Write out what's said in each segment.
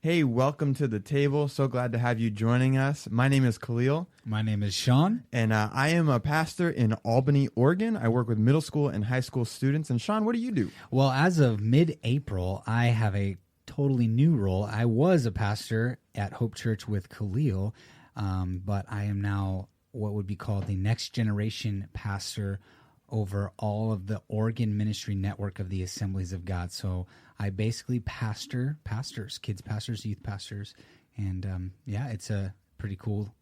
Hey, welcome to the table. So glad to have you joining us. My name is Khalil. My name is Sean. And I am a pastor in Albany, Oregon. I work with middle school and high school students. And Sean, what do you do? Well, as of mid-April, I have a totally new role. I was a pastor at Hope Church with Khalil, but I am now what would be called the next generation pastor over all of the Oregon ministry network of the Assemblies of God. So I basically pastor pastors, kids pastors, youth pastors, and it's a pretty cool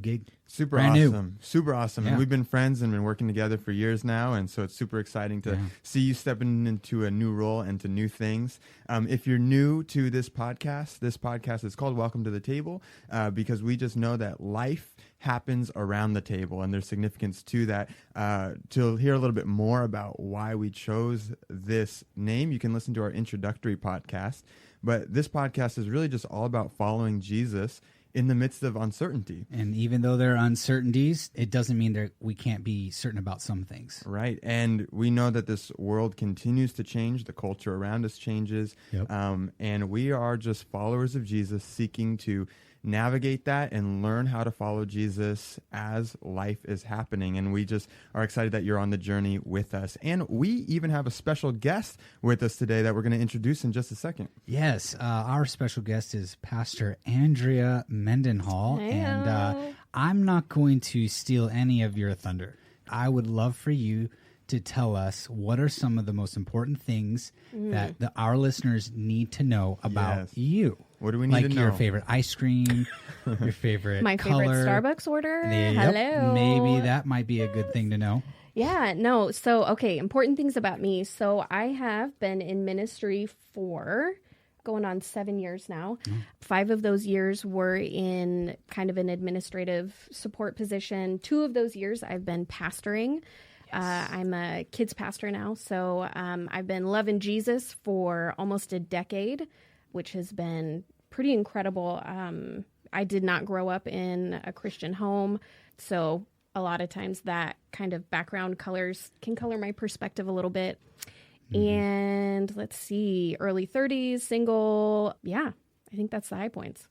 gig. Super Brand awesome. new. Super awesome. Yeah. And we've been friends and been working together for years now. And so it's super exciting to see you stepping into a new role and to new things. If you're new to this podcast is called Welcome to the Table because we just know that life happens around the table and there's significance to that. To hear a little bit more about why we chose this name, you can listen to our introductory podcast. But this podcast is really just all about following Jesus in the midst of uncertainty. And even though there are uncertainties, it doesn't mean we can't be certain about some things. Right. And we know that this world continues to change. The culture around us changes. Yep. And we are just followers of Jesus seeking to navigate that and learn how to follow Jesus as life is happening. And we just are excited that you're on the journey with us. And we even have a special guest with us today that we're going to introduce in just a second. Yes, our special guest is Pastor Andrea Mendenhall. Hello. And I'm not going to steal any of your thunder. I would love for you to tell us what are some of the most important things that our listeners need to know about you. What do we need to know? Like your favorite ice cream, your favorite My color. favorite Starbucks order. Yep, Hello. maybe that might be a good thing to know. Yeah, no. So, okay, important things about me. So I have been in ministry for going on 7 years now. 5 of those years were in kind of an administrative support position. 2 of those years I've been pastoring. I'm a kids pastor now. So I've been loving Jesus for almost a decade, which has been pretty incredible. I did not grow up in a Christian home. So a lot of times that kind of background can color my perspective a little bit. And let's see, early 30s, single. Yeah, I think that's the high points.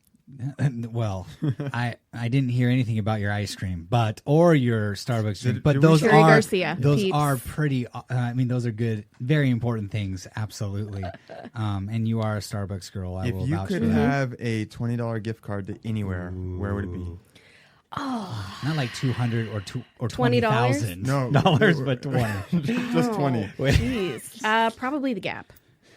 Well, I didn't hear anything about your ice cream, or your Starbucks drink, but those Cherry Garcia, peeps. are pretty. Those are good, very important things. Absolutely, and you are a Starbucks girl. I If will you vouch could for that. have a $20 gift card to anywhere, where would it be? Oh, Not like 200 or $20? $20,000 dollars, but 20. Just 20. jeez. Probably the Gap.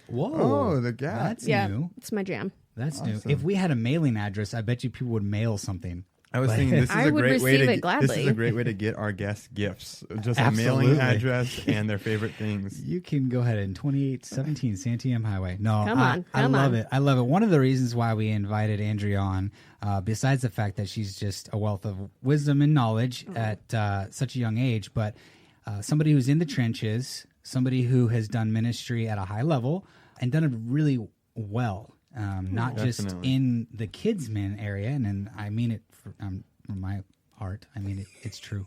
Whoa! Oh, the Gap. That's Yeah, new. it's my jam. That's Awesome. new. If we had a mailing address, I bet you people would mail something. I was thinking this is I a would great way receive to it gladly. This is a great way to get our guests gifts. Just a Absolutely. mailing address and their favorite things. You can go ahead and 2817 Santiam Highway. No, Come on, I come love on. it. I love it. One of the reasons why we invited Andrea on, besides the fact that she's just a wealth of wisdom and knowledge at such a young age, but somebody who's in the trenches, somebody who has done ministry at a high level and done it really well. Not just Definitely. in the kids' men area, and I mean it from my heart. I mean it's true.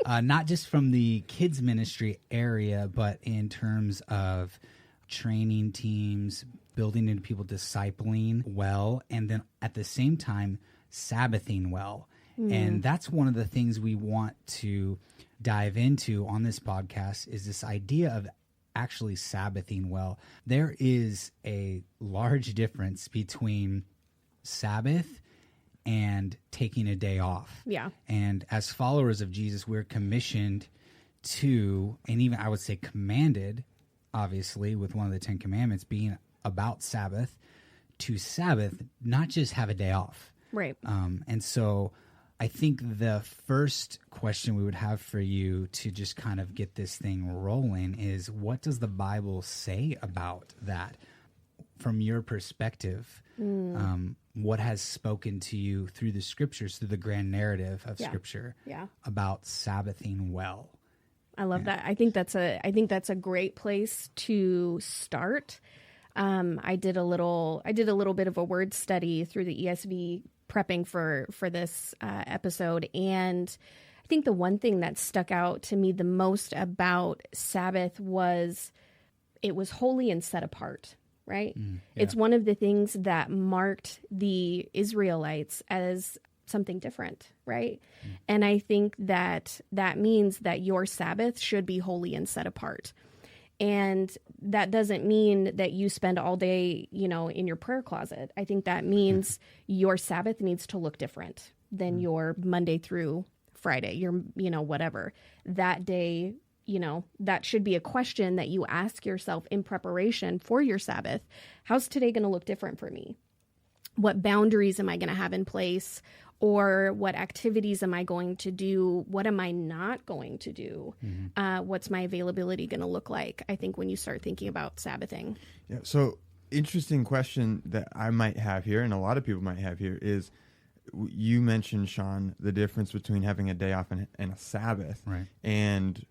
Not just from the kids' ministry area, but in terms of training teams, building into people, discipling well, and then at the same time, Sabbathing well. And that's one of the things we want to dive into on this podcast is this idea of actually Sabbathing well. There is a large difference between Sabbath and taking a day off. Yeah. And as followers of Jesus, we're commissioned to, and even I would say commanded, obviously, with one of the 10 commandments being about Sabbath, to Sabbath, not just have a day off. Right. And so I think the first question we would have for you to just kind of get this thing rolling is, what does the Bible say about that? From your perspective, what has spoken to you through the scriptures, through the grand narrative of scripture about Sabbathing well? I love that. I think that's a great place to start. I did a little bit of a word study through the ESV prepping for this episode, and I think the one thing that stuck out to me the most about Sabbath was it was holy and set apart, right? Yeah. It's one of the things that marked the Israelites as something different, right? And I think that means that your Sabbath should be holy and set apart. And that doesn't mean that you spend all day, in your prayer closet. I think that means your Sabbath needs to look different than your Monday through Friday, your, whatever. That day, that should be a question that you ask yourself in preparation for your Sabbath. How's today going to look different for me? What boundaries am I going to have in place? Or what activities am I going to do? What am I not going to do? What's my availability going to look like? I think when you start thinking about Sabbathing. Yeah. So interesting question that I might have here, and a lot of people might have here, is you mentioned, Sean, the difference between having a day off and a Sabbath. Right. And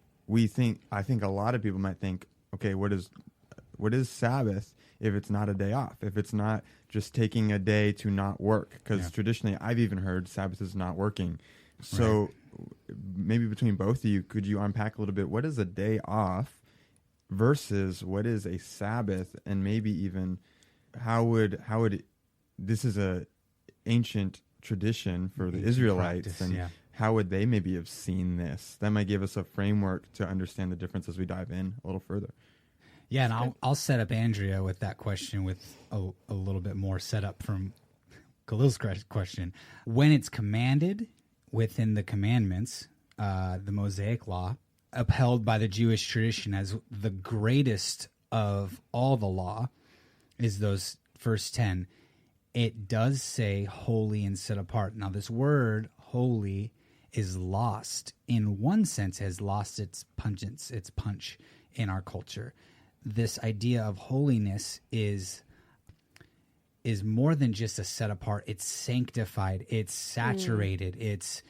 I think a lot of people might think, okay, what is Sabbath if it's not a day off? If it's not just taking a day to not work? Because traditionally, I've even heard Sabbath is not working. So maybe between both of you, could you unpack a little bit, what is a day off versus what is a Sabbath? And maybe even how would this is a ancient tradition for the Israelites, practice, and how would they maybe have seen this? That might give us a framework to understand the difference as we dive in a little further. Yeah, and I'll set up Andrea with that question with a little bit more setup from Khalil's question. When it's commanded within the commandments, the Mosaic law, upheld by the Jewish tradition as the greatest of all the law, is those first 10. It does say holy and set apart. Now, this word holy is lost, in one sense, has lost its pungence, its punch in our culture. This idea of holiness is more than just a set apart. It's sanctified. It's saturated. It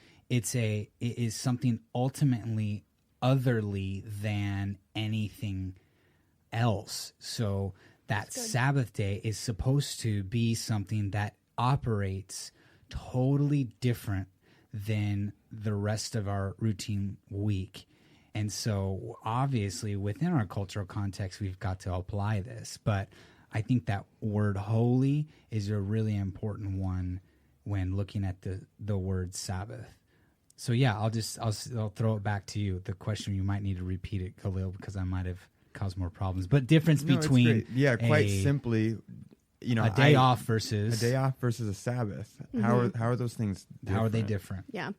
is something ultimately otherly than anything else. So that Sabbath day is supposed to be something that operates totally different than the rest of our routine week. And so obviously within our cultural context, we've got to apply this. But I think that word holy is a really important one when looking at the word Sabbath. So yeah, I'll throw it back to you. The question, you might need to repeat it, Khalil, because I might have caused more problems. But difference between quite simply, a day off versus a Sabbath. How are those things different? How are they different? Yeah.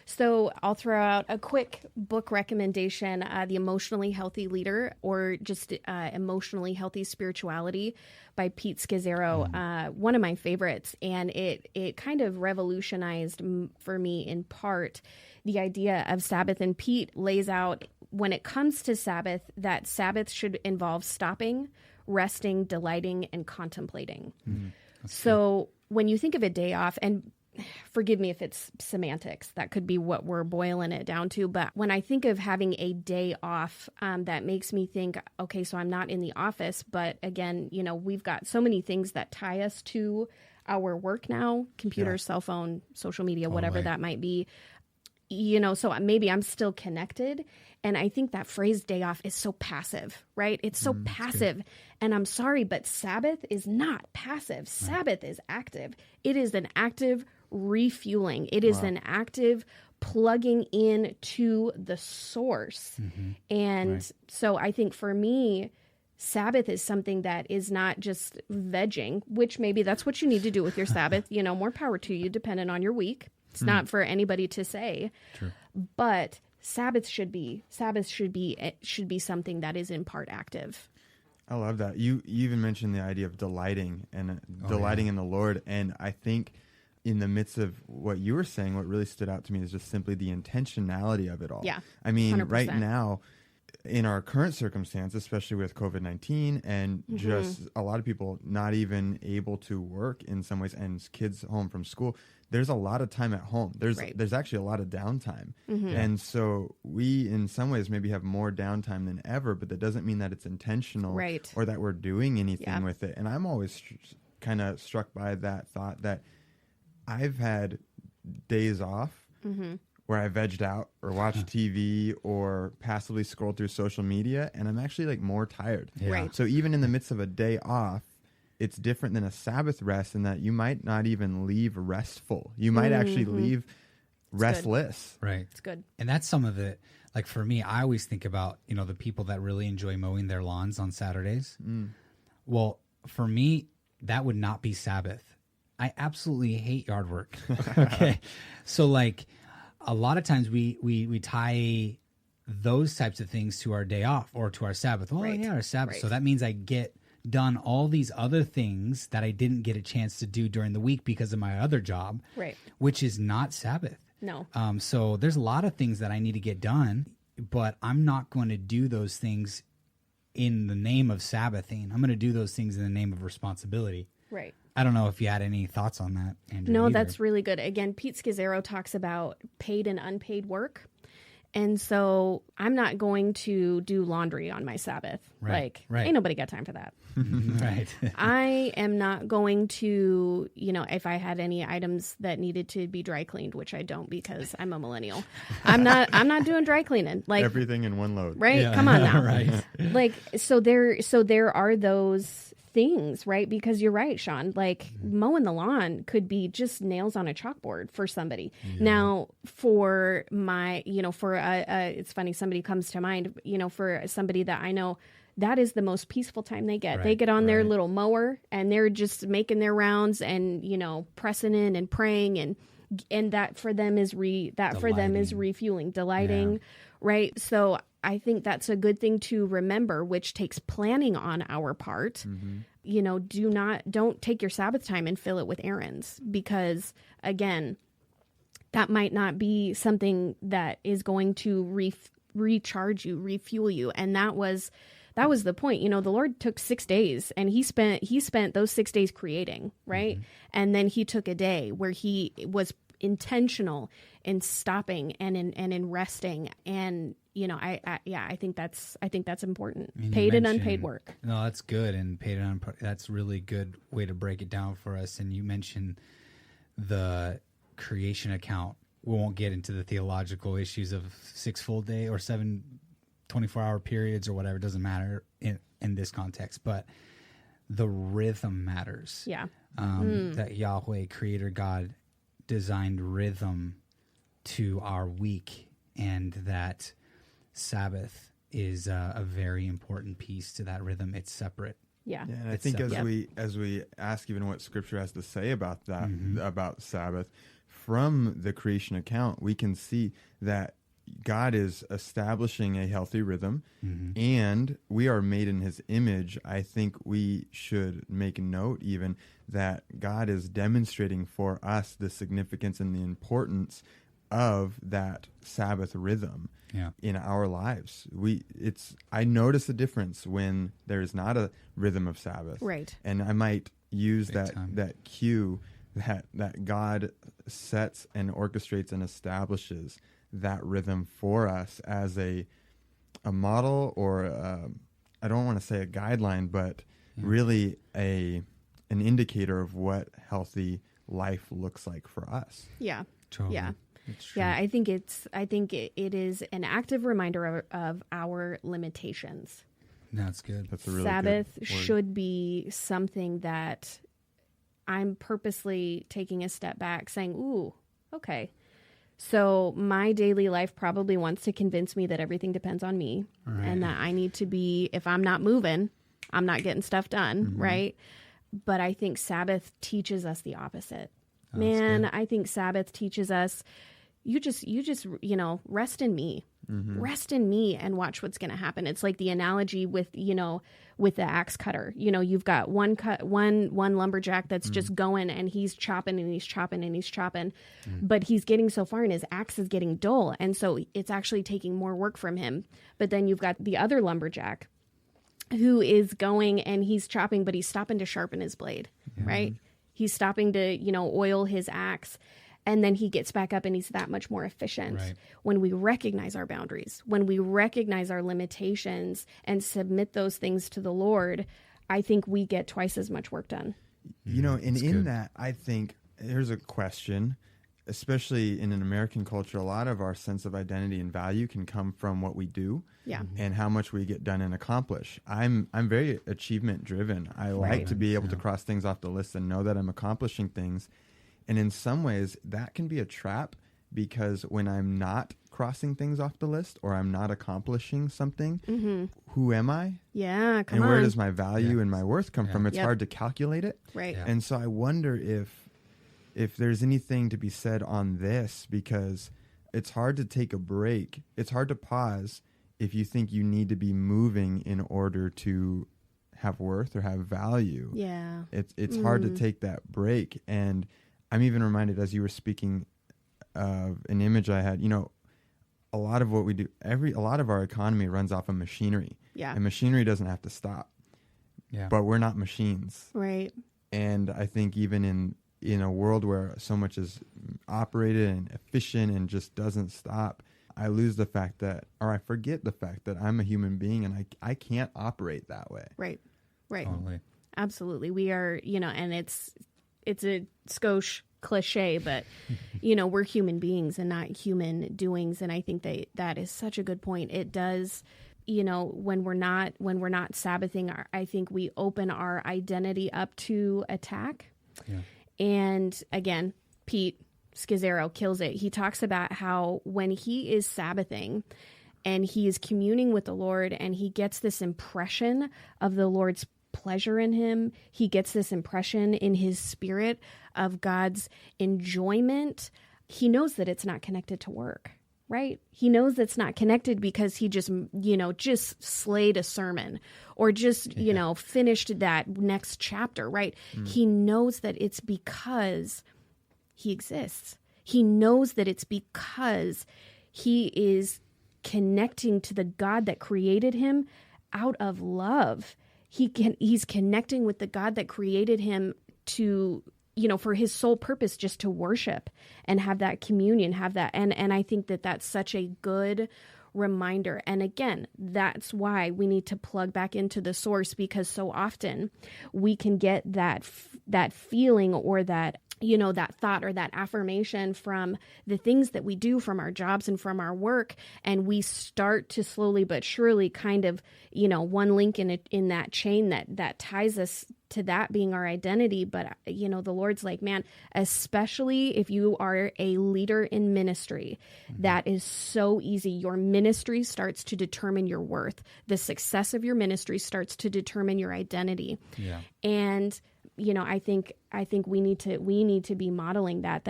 So I'll throw out a quick book recommendation, The Emotionally Healthy Leader, or just Emotionally Healthy Spirituality by Pete Scazzero. One of my favorites. And it kind of revolutionized for me in part the idea of Sabbath. And Pete lays out, when it comes to Sabbath, that Sabbath should involve stopping, resting, delighting, and contemplating. So when you think of a day off, and forgive me if it's semantics, that could be what we're boiling it down to, but when I think of having a day off, that makes me think, okay, so I'm not in the office, but again, we've got so many things that tie us to our work now, computer, cell phone, social media, whatever that might be. So maybe I'm still connected. And I think that phrase day off is so passive, right? It's so passive. And I'm sorry, but Sabbath is not passive. Sabbath is active. It is an active refueling. It is an active plugging in to the source. And so I think for me, Sabbath is something that is not just vegging, which maybe that's what you need to do with your Sabbath. More power to you, depending on your week. It's not for anybody to say. True. But Sabbath should be something that is in part active. I love that. You even mentioned the idea of delighting and delighting in the Lord. And I think in the midst of what you were saying, what really stood out to me is just simply the intentionality of it all. Yeah. I mean, 100%. Right now, in our current circumstance, especially with COVID-19 and just a lot of people not even able to work in some ways, and kids home from school, there's a lot of time at home. There's actually a lot of downtime. And so we, in some ways, maybe have more downtime than ever, but that doesn't mean that it's intentional or that we're doing anything with it. And I'm always kind of struck by that thought that I've had days off where I vegged out or watched TV or passively scrolled through social media, and I'm actually more tired. Right. So even in the midst of a day off, it's different than a Sabbath rest in that you might not even leave restful. You might actually leave restless. Right. It's good. And that's some of it. Like for me, I always think about, the people that really enjoy mowing their lawns on Saturdays. Well, for me, that would not be Sabbath. I absolutely hate yard work. Okay. So like a lot of times we tie those types of things to our day off or to our Sabbath. Oh yeah, our Sabbath. Right. So that means I get done all these other things that I didn't get a chance to do during the week because of my other job, Right. which is not Sabbath. No. So there's a lot of things that I need to get done, but I'm not going to do those things in the name of Sabbathing. I'm going to do those things in the name of responsibility. Right. I don't know if you had any thoughts on that, Andrew. No, either. that's really good. Again, Pete Scazzaro talks about paid and unpaid work. And so I'm not going to do laundry on my Sabbath. Right. Ain't nobody got time for that. Right. I am not going to, if I had any items that needed to be dry cleaned, which I don't because I'm a millennial. I'm not doing dry cleaning. Like Everything in one load. right? Yeah. Come on now. Right. So there are those things, right? Because you're right, Sean. Like mowing the lawn could be just nails on a chalkboard for somebody. Now, for my, it's funny. Somebody comes to mind. For somebody that I know, that is the most peaceful time they get. Right, They get on their little mower and they're just making their rounds and pressing in and praying and that for them is refueling, delighting, right? So I think that's a good thing to remember, which takes planning on our part. Don't take your Sabbath time and fill it with errands because, again, that might not be something that is going to recharge you, refuel you. And that was the point. The Lord took 6 days and he spent those 6 days creating, right? And then he took a day where he was intentional in stopping and in resting. And I think that's important. Paid and unpaid work. No, that's good. And paid and unpaid, that's really good way to break it down for us. And you mentioned the creation account. We won't get into the theological issues of 6 full day or 7 24-hour periods or whatever. It doesn't matter in this context, but the rhythm matters. Yeah. That Yahweh, Creator God, designed rhythm to our week, and that Sabbath is a very important piece to that rhythm. It's separate. Yeah. And I think as we ask even what Scripture has to say about that, about Sabbath, from the creation account, we can see that God is establishing a healthy rhythm, and we are made in his image. I think we should make note even that God is demonstrating for us the significance and the importance of that Sabbath rhythm in our lives. I notice a difference when there is not a rhythm of Sabbath. Right. And I might use that cue that God sets and orchestrates and establishes that rhythm for us as a model, or I don't want to say a guideline, but really an indicator of what healthy life looks like for us. Yeah. Totally. Yeah. Yeah, I think it is an active reminder of our limitations. That's good. That's a really Sabbath good word. should be something that I'm purposely taking a step back, saying, "Ooh, okay." So my daily life probably wants to convince me that everything depends on me, and that I need to be. If I'm not moving, I'm not getting stuff done, right? But I think Sabbath teaches us the opposite. Man, I think Sabbath teaches us, you just rest in me. Rest in me and watch what's going to happen. It's like the analogy with the axe cutter. You've got one lumberjack that's just going and he's chopping and he's chopping and he's chopping, but he's getting so far and his axe is getting dull. And so it's actually taking more work from him. But then you've got the other lumberjack who is going and he's chopping, but he's stopping to sharpen his blade, right? He's stopping to, oil his axe. And then he gets back up and he's that much more efficient. Right. When we recognize our boundaries, when we recognize our limitations and submit those things to the Lord, I think we get twice as much work done. And in that, I think here's a question. especially in an American culture, a lot of our sense of identity and value can come from what we do and how much we get done and accomplish. I'm very achievement driven. I like to be able to cross things off the list and know that I'm accomplishing things. And in some ways that can be a trap, because when I'm not crossing things off the list or I'm not accomplishing something, who am I? Yeah, come on. And where does my value and my worth come from? It's Yep. hard to calculate it. Right. And so I wonder if there's anything to be said on this, because it's hard to take a break. It's hard to pause if you think you need to be moving in order to have worth or have value. Yeah. It's hard to take that break. And I'm even reminded, as you were speaking, of an image I had, a lot of what we do, a lot of our economy runs off of machinery. Yeah. And machinery doesn't have to stop. Yeah. But we're not machines. Right. And I think even in a world where so much is operated and efficient and just doesn't stop, I lose the fact that, or I forget the fact that I'm a human being and I can't operate that way. Right. Right. Totally. Absolutely. We are, and it's a skosh cliche, but we're human beings and not human doings. And I think that is such a good point. It does, when we're not Sabbathing, I think we open our identity up to attack. Yeah. And again, Pete Scazzaro kills it. He talks about how when he is Sabbathing and he is communing with the Lord and he gets this impression of the Lord's pleasure in him, he gets this impression in his spirit of God's enjoyment, he knows that it's not connected to work, right? He knows it's not connected because he just slayed a sermon or just, finished that next chapter, right? He knows that it's because he exists. He knows that it's because he is connecting to the God that created him out of love. He's connecting with the God that created him to, for his sole purpose, just to worship and have that communion, have that. And I think that that's such a good reminder. And again, that's why we need to plug back into the source, because so often we can get that feeling or that, that thought or that affirmation from the things that we do, from our jobs and from our work. And we start to slowly but surely kind of, one link in that chain that ties us to that being our identity. But, the Lord's like, man, especially if you are a leader in ministry, that is so easy. Your ministry starts to determine your worth. The success of your ministry starts to determine your identity. Yeah. And I think we need to be modeling that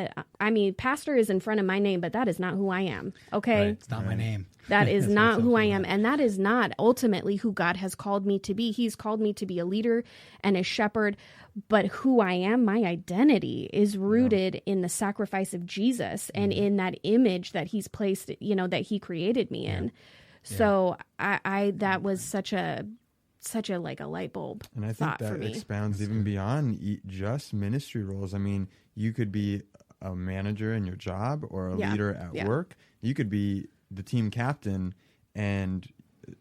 pastor is in front of my name, but that is not who I am. Okay. Right. It's not my name. That is not who I am. And that is not ultimately who God has called me to be. He's called me to be a leader and a shepherd, but who I am, my identity is rooted in the sacrifice of Jesus and in that image that he's placed, that he created me in. So that was such a like a light bulb. And I think that expounds even beyond just ministry roles. I mean, you could be a manager in your job or a leader at work. You could be the team captain, and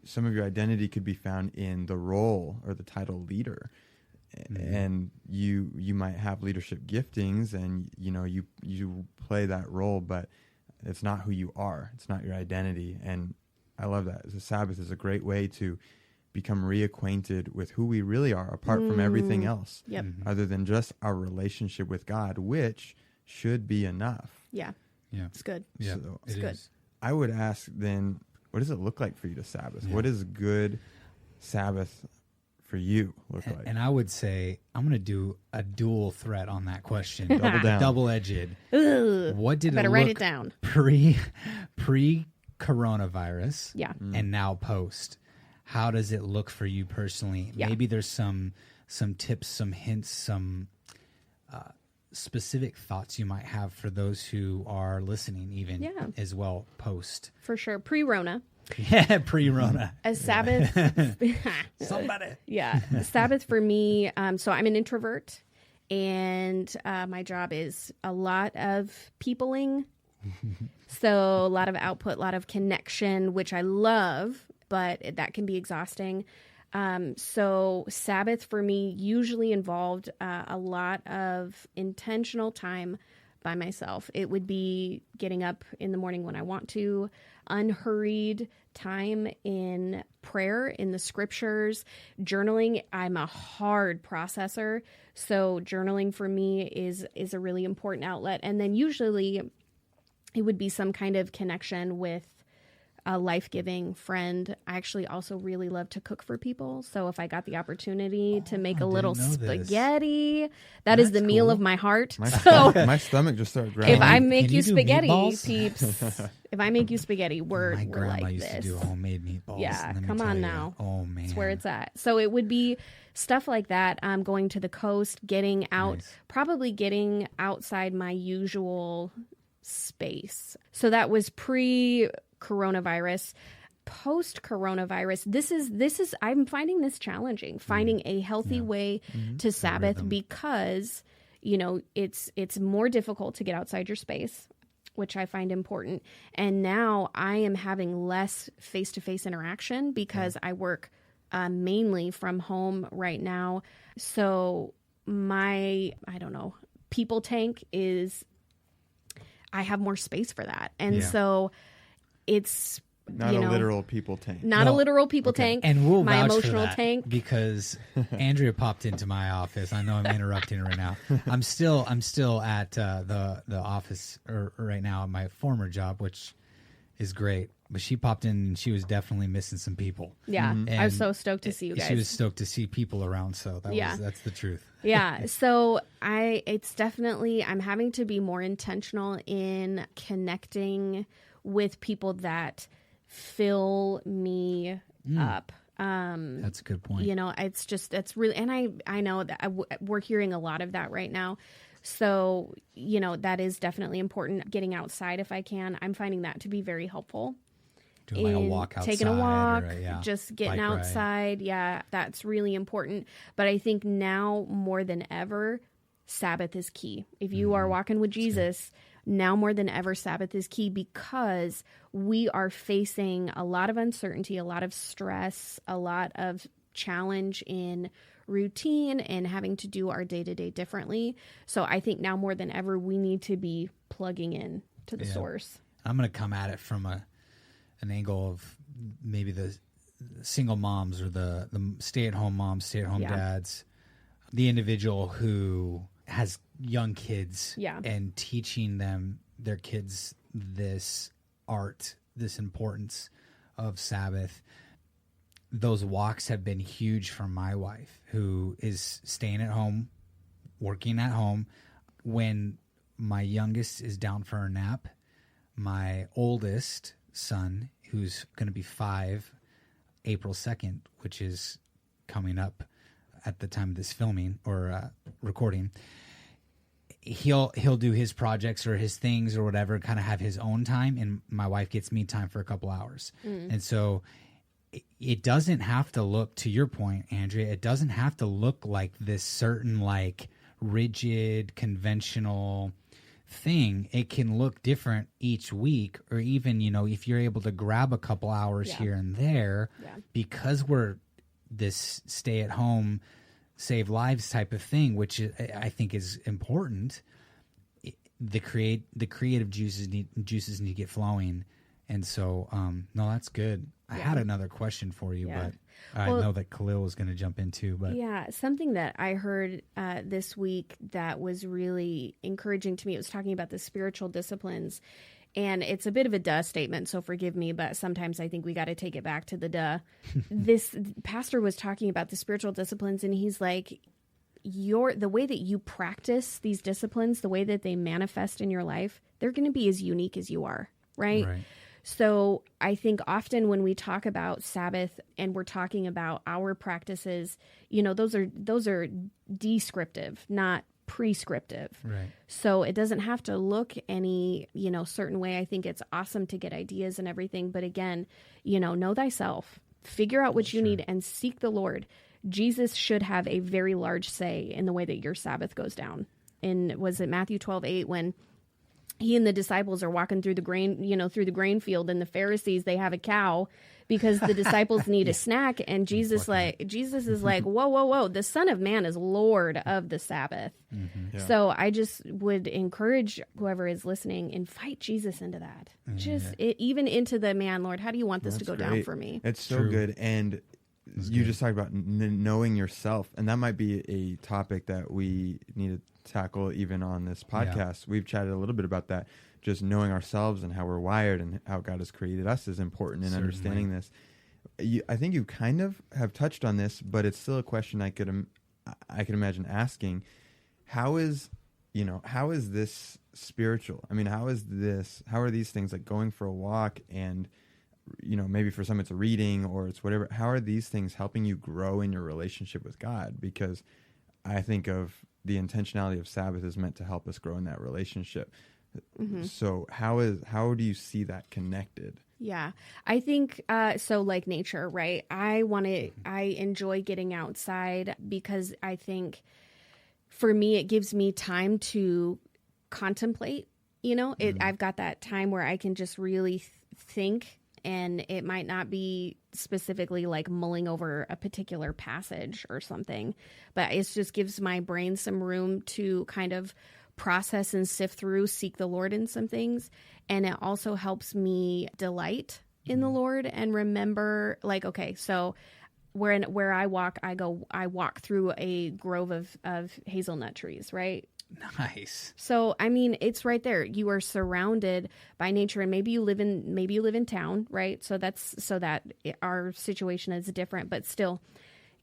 some of your identity could be found in the role or the title leader. And you might have leadership giftings and you play that role, but it's not who you are. It's not your identity. And I love that. The Sabbath is a great way to become reacquainted with who we really are, apart from everything else, other than just our relationship with God, which should be enough. Yeah. It's good. Yeah, So it's good. I would ask then, what does it look like for you to Sabbath? What does good Sabbath for you look like? And I would say, I'm going to do a dual threat on that question. Double down. Double-edged. Ugh, What did better it write look it down. pre-coronavirus and now post? How does it look for you personally? Yeah. Maybe there's some tips, some hints, some specific thoughts you might have for those who are listening even as well post. For sure. Pre-Rona. Yeah, pre-Rona. A Sabbath. Somebody. Yeah. Sabbath for me. So I'm an introvert, and my job is a lot of peopling. So a lot of output, a lot of connection, which I love, but that can be exhausting. So Sabbath for me usually involved a lot of intentional time by myself. It would be getting up in the morning when I want to, unhurried time in prayer, in the scriptures, journaling. I'm a hard processor, so journaling for me is a really important outlet. And then usually it would be some kind of connection with a life-giving friend. I actually also really love to cook for people. So if I got the opportunity to make a little spaghetti, that's is the cool. meal of my heart. My stomach just started growling. If I make you spaghetti, peeps, if I make you spaghetti, we're like this. My grandma used to do homemade meatballs. Yeah, come on now. Oh, man. That's where it's at. So it would be stuff like that. Going to the coast, getting out, probably getting outside my usual space. So that was pre-coronavirus. Post-coronavirus, this is I'm finding this challenging, finding a healthy way to Sabbath because, it's more difficult to get outside your space, which I find important. And now I am having less face-to-face interaction because I work mainly from home right now. So my, people tank is, I have more space for that. And so it's not a literal people tank. Not a literal people tank. And we'll my vouch emotional for that tank. Because Andrea popped into my office. I know I'm interrupting her right now. I'm still at the office right now at my former job, which is great. But she popped in and she was definitely missing some people. Yeah. I was so stoked to see you guys. She was stoked to see people around. So that's the truth. Yeah. So it's definitely, I'm having to be more intentional in connecting with people that fill me up. That's a good point. It's really, and I know that we're hearing a lot of that right now. So, that is definitely important. Getting outside if I can. I'm finding that to be very helpful. Doing like a walk outside. Taking a walk, just getting outside. Yeah, that's really important. But I think now more than ever, Sabbath is key. If you are walking with Jesus, now more than ever, Sabbath is key because we are facing a lot of uncertainty, a lot of stress, a lot of challenge in routine and having to do our day-to-day differently. So I think now more than ever, we need to be plugging in to the source. I'm going to come at it from an angle of maybe the single moms or the stay-at-home moms, stay-at-home dads, the individual who has young kids and teaching their kids this art, this importance of Sabbath. Those walks have been huge for my wife, who is staying at home, working at home. When my youngest is down for a nap, my oldest son, who's going to be 5, April 2nd, which is coming up at the time of this filming or recording, he'll do his projects or his things or whatever, kind of have his own time, and my wife gets me time for a couple hours. And so it doesn't have to look, to your point, Andrea, it doesn't have to look like this certain like rigid, conventional thing. It can look different each week, or even, if you're able to grab a couple hours here and there, because we're this stay at home, save lives type of thing, which I think is important. The creative juices need to get flowing. And so, no, that's good. I had another question for you, but I know that Khalil was going to jump into. But something that I heard this week that was really encouraging to me. It was talking about the spiritual disciplines, and it's a bit of a duh statement, so forgive me, but sometimes I think we got to take it back to the duh. This pastor was talking about the spiritual disciplines, and he's like, the way that you practice these disciplines, the way that they manifest in your life, they're going to be as unique as you are, right? So I think often when we talk about Sabbath and we're talking about our practices, those are descriptive, not prescriptive. Right. So it doesn't have to look any, certain way. I think it's awesome to get ideas and everything. But again, know thyself, figure out what you need and seek the Lord. Jesus should have a very large say in the way that your Sabbath goes down. And was it Matthew 12:8 when he and the disciples are walking through the grain field, and the Pharisees, they have a cow because the disciples need a snack. And Jesus is like, whoa, the Son of Man is Lord of the Sabbath. Mm-hmm. Yeah. So I just would encourage whoever is listening, invite Jesus into that. Even into the Lord, how do you want this to go down for me? It's so good. And you just talked about knowing yourself. And that might be a topic that we need to tackle even on this podcast. We've chatted a little bit about that. Just knowing ourselves and how we're wired and how God has created us is important in understanding this. I think you kind of have touched on this, but it's still a question I could imagine asking. How is this spiritual? I mean, how are these things like going for a walk and, maybe for some it's a reading or it's whatever. How are these things helping you grow in your relationship with God? Because I think of the intentionality of Sabbath is meant to help us grow in that relationship. Mm-hmm. So how do you see that connected? Yeah, I think so. Like nature, right? I enjoy getting outside because I think for me it gives me time to contemplate. I've got that time where I can just really think, and it might not be specifically like mulling over a particular passage or something, but it just gives my brain some room to kind of process and sift through, seek the Lord in some things. And it also helps me delight in the Lord and remember, like, okay, so where I walk, I walk through a grove of hazelnut trees, right? Nice. So, I mean, it's right there. You are surrounded by nature, and maybe you live in town, right? So that our situation is different, but still,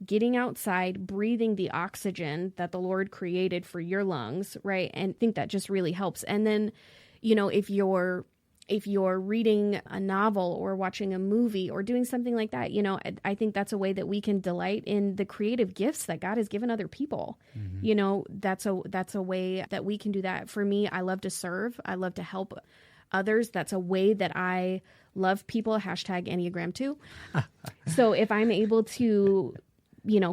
getting outside, breathing the oxygen that the Lord created for your lungs, right? And I think that just really helps. And then, if you're reading a novel or watching a movie or doing something like that, I think that's a way that we can delight in the creative gifts that God has given other people. Mm-hmm. That's a way that we can do that. For me, I love to serve. I love to help others. That's a way that I love people. #Enneagram 2. So if I'm able to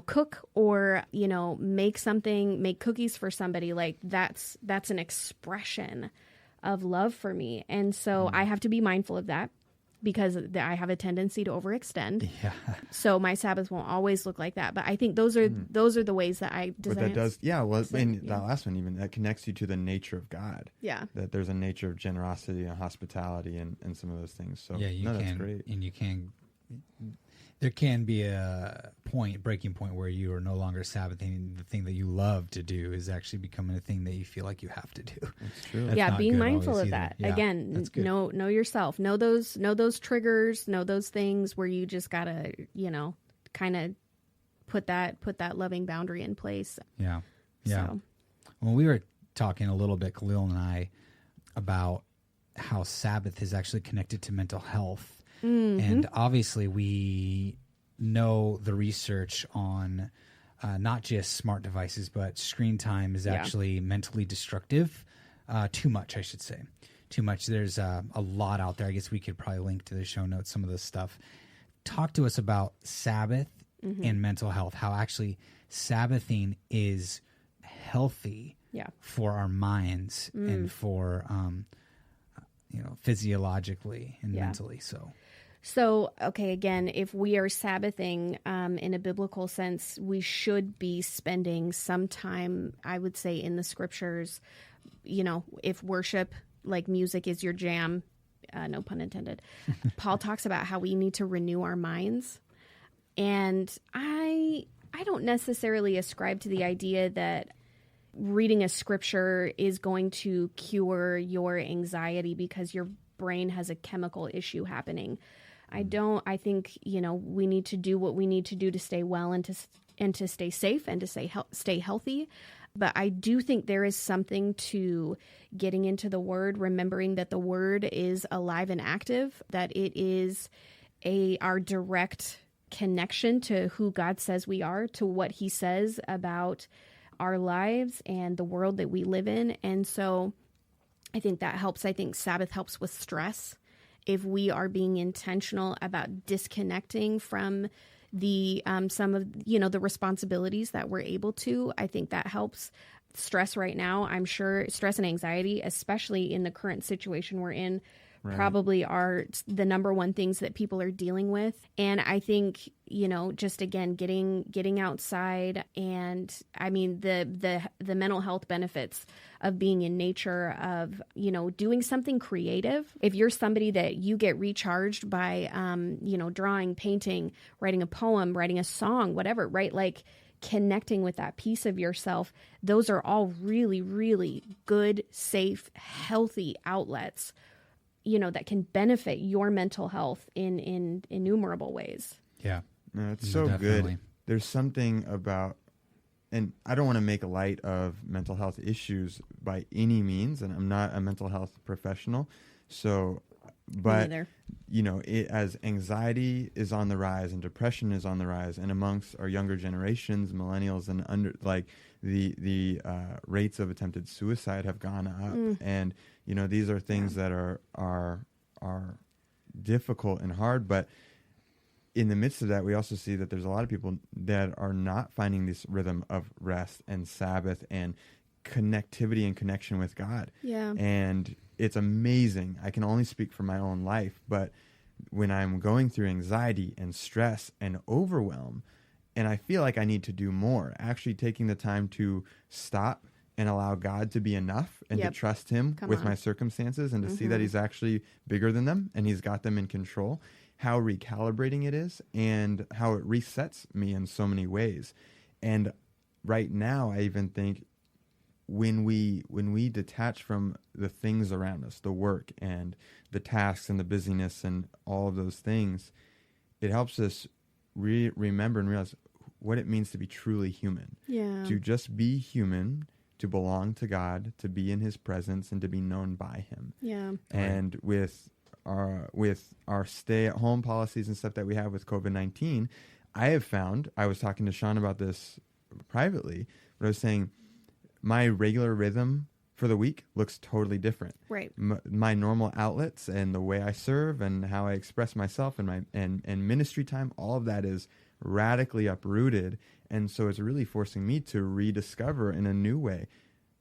cook or, make cookies for somebody, like that's an expression of love for me. And so I have to be mindful of that because I have a tendency to overextend. Yeah. So my Sabbath won't always look like that. But I think those are the ways that I design. But that does, that last one even, that connects you to the nature of God. Yeah. That there's a nature of generosity and hospitality and some of those things. So that's great. And you can... There can be a breaking point where you are no longer Sabbathing. The thing that you love to do is actually becoming a thing that you feel like you have to do. That's true. That's being mindful of that. Yeah, again, know yourself. Know those triggers. Know those things where you just gotta, kind of put that loving boundary in place. Yeah. Yeah. So. When we were talking a little bit, Khalil and I, about how Sabbath is actually connected to mental health. Mm-hmm. And obviously we know the research on not just smart devices, but screen time is actually mentally destructive. Too much, I should say. Too much. There's a lot out there. I guess we could probably link to the show notes, some of this stuff. Talk to us about Sabbath and mental health, how actually Sabbathing is healthy for our minds and for, physiologically and mentally. So, okay, again, if we are Sabbathing in a biblical sense, we should be spending some time, I would say, in the scriptures. If worship, like music, is your jam, no pun intended, Paul talks about how we need to renew our minds. And I don't necessarily ascribe to the idea that reading a scripture is going to cure your anxiety because your brain has a chemical issue happening. I think, we need to do what we need to do to stay well and to stay safe and to stay healthy. But I do think there is something to getting into the Word, remembering that the Word is alive and active, that it is our direct connection to who God says we are, to what He says about our lives and the world that we live in. And so I think that helps. I think Sabbath helps with stress. If we are being intentional about disconnecting from the some of the responsibilities that we're able to, I think that helps. stress right now, I'm sure stress and anxiety, especially in the current situation we're in, probably are the number one things that people are dealing with. And I think, just again, getting outside, and I mean, the mental health benefits of being in nature, of, doing something creative. If you're somebody that you get recharged by, drawing, painting, writing a poem, writing a song, whatever, right? Like connecting with that piece of yourself, those are all really, really good, safe, healthy outlets, that can benefit your mental health in innumerable ways. Yeah. No, it's so definitely good. There's something about, and I don't want to make light of mental health issues by any means, and I'm not a mental health professional. So, but, as anxiety is on the rise and depression is on the rise, and amongst our younger generations, millennials, and the rates of attempted suicide have gone up. And, these are things that are difficult and hard, but in the midst of that, we also see that there's a lot of people that are not finding this rhythm of rest and Sabbath and connectivity and connection with God. Yeah. And it's amazing. I can only speak for my own life, but when I'm going through anxiety and stress and overwhelm, and I feel like I need to do more, actually taking the time to stop and allow God to be enough and to trust him with my circumstances, and to see that he's actually bigger than them and he's got them in control, how recalibrating it is and how it resets me in so many ways. And right now, I even think when we detach from the things around us, the work and the tasks and the busyness and all of those things, it helps us remember and realize what it means to be truly human. Yeah. To just be human, to belong to God, to be in his presence, and to be known by him. Yeah. And with our stay-at-home policies and stuff that we have with COVID-19, I have found, I was talking to Sean about this privately, but I was saying my regular rhythm for the week looks totally different. Right. My normal outlets and the way I serve and how I express myself and and ministry time, all of that is radically uprooted. And so it's really forcing me to rediscover in a new way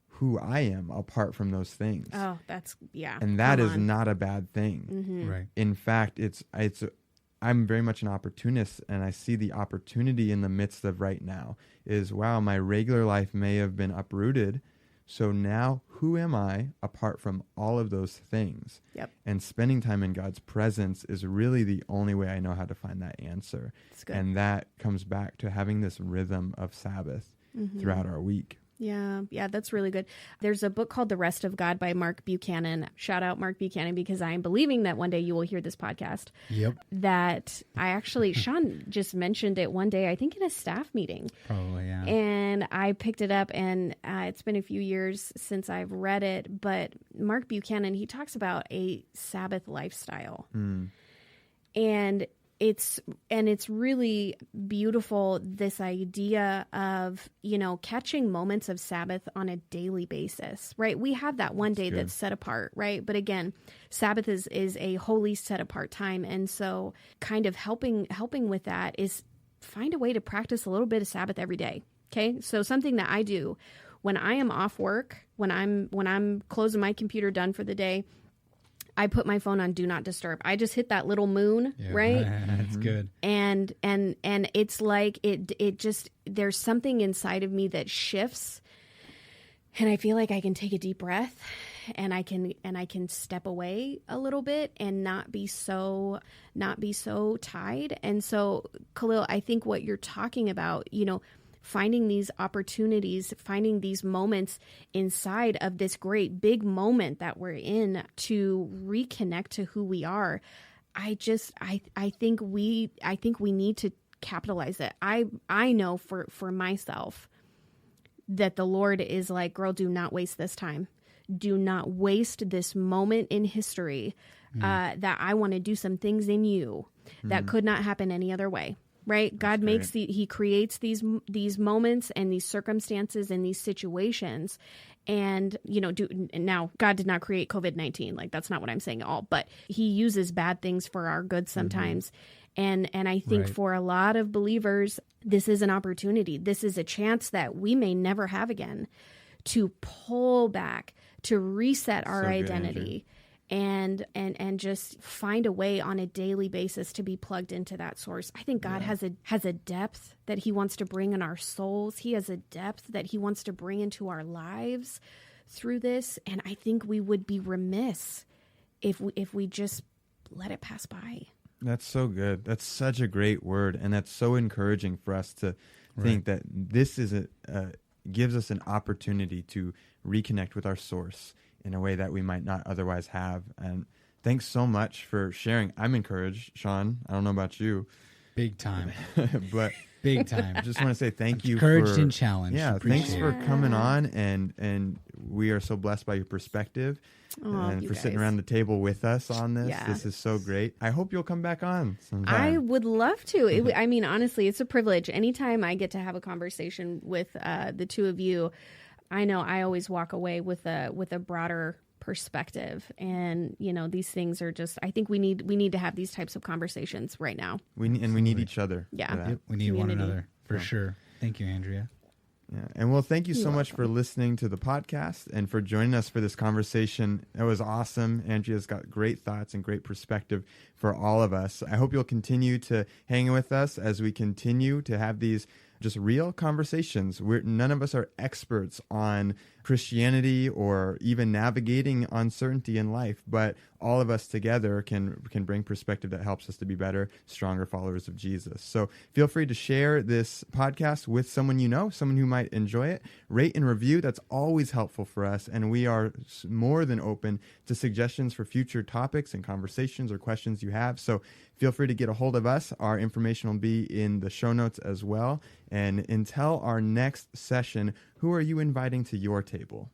who I am apart from those things. Oh, that's, yeah. And that is not a bad thing. Mm-hmm. Right. In fact, I'm very much an opportunist, and I see the opportunity in the midst of right now is, wow, my regular life may have been uprooted. So now who am I apart from all of those things? Yep. And spending time in God's presence is really the only way I know how to find that answer. That's good. And that comes back to having this rhythm of Sabbath throughout our week. Yeah, that's really good. There's a book called The Rest of God by Mark Buchanan. Shout out Mark Buchanan, because I am believing that one day you will hear this podcast. Yep. That I actually, Sean just mentioned it one day, I think in a staff meeting. Probably, yeah. And I picked it up, and it's been a few years since I've read it. But Mark Buchanan, he talks about a Sabbath lifestyle. And it's really beautiful, this idea of, catching moments of Sabbath on a daily basis, right? We have that one day that's set apart, right? But again, Sabbath is a holy set apart time. And so kind of helping with that is find a way to practice a little bit of Sabbath every day. Okay. So something that I do when I am off work, when I'm closing my computer, done for the day, I put my phone on Do Not Disturb. I just hit that little moon, right? That's good. And it's like it just, there's something inside of me that shifts, and I feel like I can take a deep breath, and I can step away a little bit and not be so tied. And so, Khalil, I think what you're talking about, finding these opportunities, finding these moments inside of this great big moment that we're in to reconnect to who we are. I think we need to capitalize it. I know for myself that the Lord is like, girl, do not waste this time. Do not waste this moment in history, that I want to do some things in you that could not happen any other way. Right? God makes he creates these moments and these circumstances and these situations. And, now God did not create COVID-19. Like, that's not what I'm saying at all, but he uses bad things for our good sometimes. And I think for a lot of believers, this is an opportunity. This is a chance that we may never have again to pull back, to reset our So good, identity. And just find a way on a daily basis to be plugged into that source. I think God has a depth that he wants to bring in our souls. He has a depth that he wants to bring into our lives through this. And I think we would be remiss if we just let it pass by. That's so good. That's such a great word. And that's so encouraging for us to think that this is gives us an opportunity to reconnect with our source in a way that we might not otherwise have. And thanks so much for sharing. I'm encouraged, Sean. I don't know about you. Big time. But Big time. I just want to say thank you. Encouraged and challenged. Yeah, Appreciate thanks it. for coming on. And we are so blessed by your perspective and for sitting around the table with us on this. Yeah. This is so great. I hope you'll come back on sometime. I would love to. I mean, honestly, it's a privilege. Anytime I get to have a conversation with the two of you, I know I always walk away with a broader perspective. And, these things are just, I think we need to have these types of conversations right now. We need each other. Yeah. for that. Yep, we need one Community. another for sure. Thank you, Andrea. Yeah. And well, thank you so You're much for listening to the podcast and for joining us for this conversation. It was awesome. Andrea's got great thoughts and great perspective for all of us. I hope you'll continue to hang with us as we continue to have these just real conversations. None of us are experts on Christianity or even navigating uncertainty in life, but all of us together can bring perspective that helps us to be better, stronger followers of Jesus. So feel free to share this podcast with someone you know, someone who might enjoy it. Rate and review. That's always helpful for us. And we are more than open to suggestions for future topics and conversations or questions you have. So feel free to get a hold of us. Our information will be in the show notes as well. And until our next session, who are you inviting to your table?